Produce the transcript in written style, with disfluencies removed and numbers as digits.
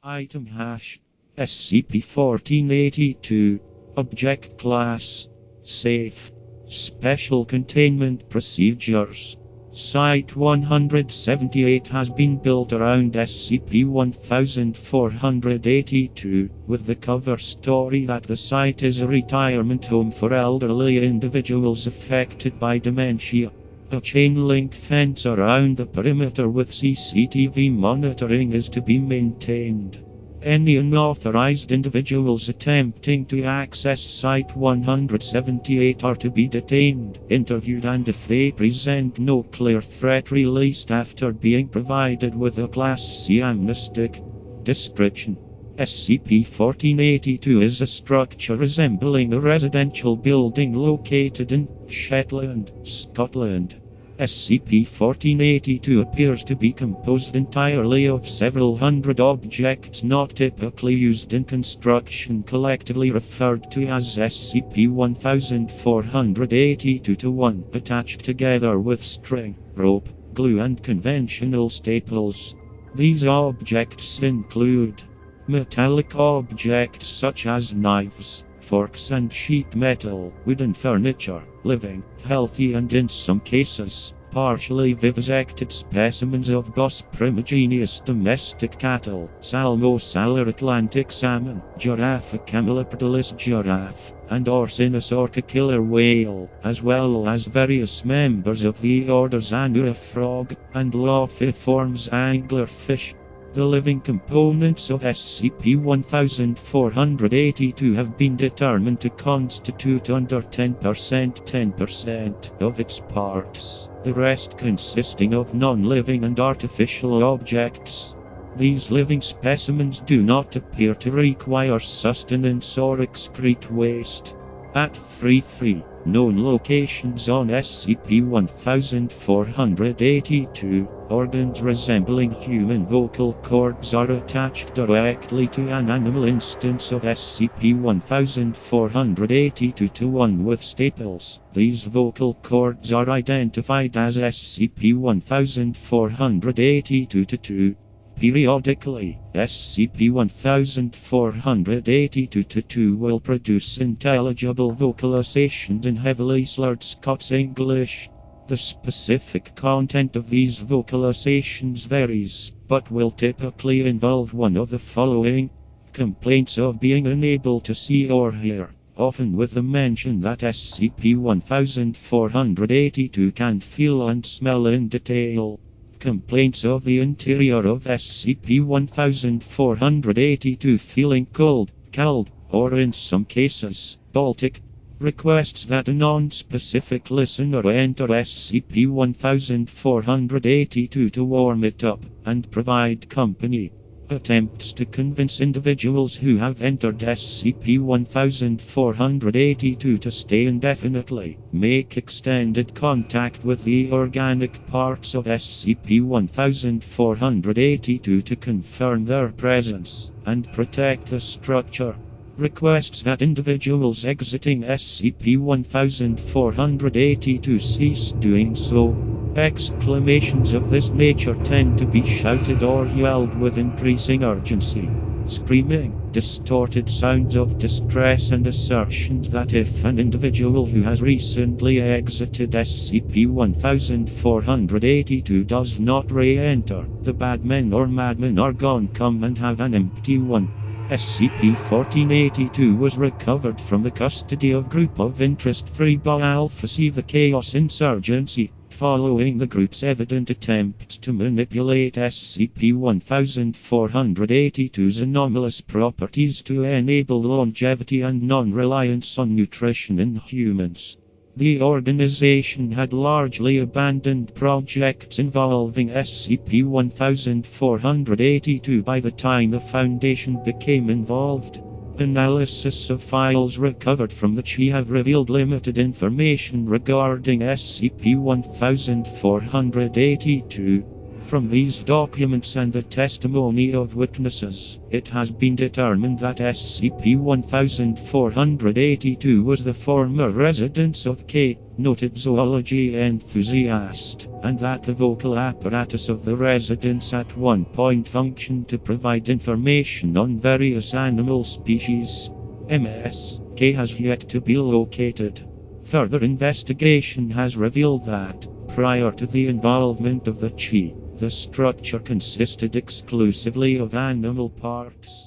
Item hash SCP-1482. Object Class Safe. Special Containment Procedures. Site-178 has been built around SCP-1482, with the cover story that the site is a retirement home for elderly individuals affected by dementia. A chain-link fence around the perimeter with CCTV monitoring is to be maintained. Any unauthorized individuals attempting to access Site-178 are to be detained, interviewed, and if they present no clear threat, released after being provided with a Class C amnestic. Description: SCP-1482 is a structure resembling a residential building located in Shetland, Scotland. SCP-1482 appears to be composed entirely of several hundred objects not typically used in construction, collectively referred to as SCP-1482-1, attached together with string, rope, glue, and conventional staples. These objects include metallic objects such as knives, forks, and sheet metal, wooden furniture, living, healthy, and in some cases, partially vivisected specimens of Bos primigenius domestic cattle, Salmo-salar Atlantic salmon, Giraffa camelopardalis giraffe, and Orcinus orca killer whale, as well as various members of the orders Anura frog and Lophiiformes anglerfish. The living components of SCP-1482 have been determined to constitute under 10% of its parts, the rest consisting of non-living and artificial objects. These living specimens do not appear to require sustenance or excrete waste. At 3 known locations on SCP-1482, organs resembling human vocal cords are attached directly to an animal instance of SCP-1482-1 with staples. These vocal cords are identified as SCP-1482-2. Periodically, SCP-1482-2 will produce intelligible vocalizations in heavily slurred Scots English. The specific content of these vocalizations varies, but will typically involve one of the following: complaints of being unable to see or hear, often with the mention that SCP-1482 can feel and smell in detail. Complaints of the interior of SCP-1482 feeling cold, or in some cases, Baltic. Requests that a non-specific listener enter SCP-1482 to warm it up and provide company. Attempts to convince individuals who have entered SCP-1482 to stay indefinitely, make extended contact with the organic parts of SCP-1482 to confirm their presence and protect the structure. Requests that individuals exiting SCP-1482 cease doing so. Exclamations of this nature tend to be shouted or yelled with increasing urgency. Screaming, distorted sounds of distress, and assertions that if an individual who has recently exited SCP-1482 does not re-enter, the bad men or madmen are gone, come and have an empty one. SCP-1482 was recovered from the custody of Group of Interest 3-Ba Alpha C, the Chaos Insurgency, following the group's evident attempts to manipulate SCP-1482's anomalous properties to enable longevity and non-reliance on nutrition in humans. The organization had largely abandoned projects involving SCP-1482 by the time the Foundation became involved. Analysis of files recovered from the CHI have revealed limited information regarding SCP-1482. From these documents and the testimony of witnesses, it has been determined that SCP-1482 was the former residence of K, noted zoology enthusiast, and that the vocal apparatus of the residence at one point functioned to provide information on various animal species. Ms. K has yet to be located. Further investigation has revealed that, prior to the involvement of the Chi, the structure consisted exclusively of animal parts.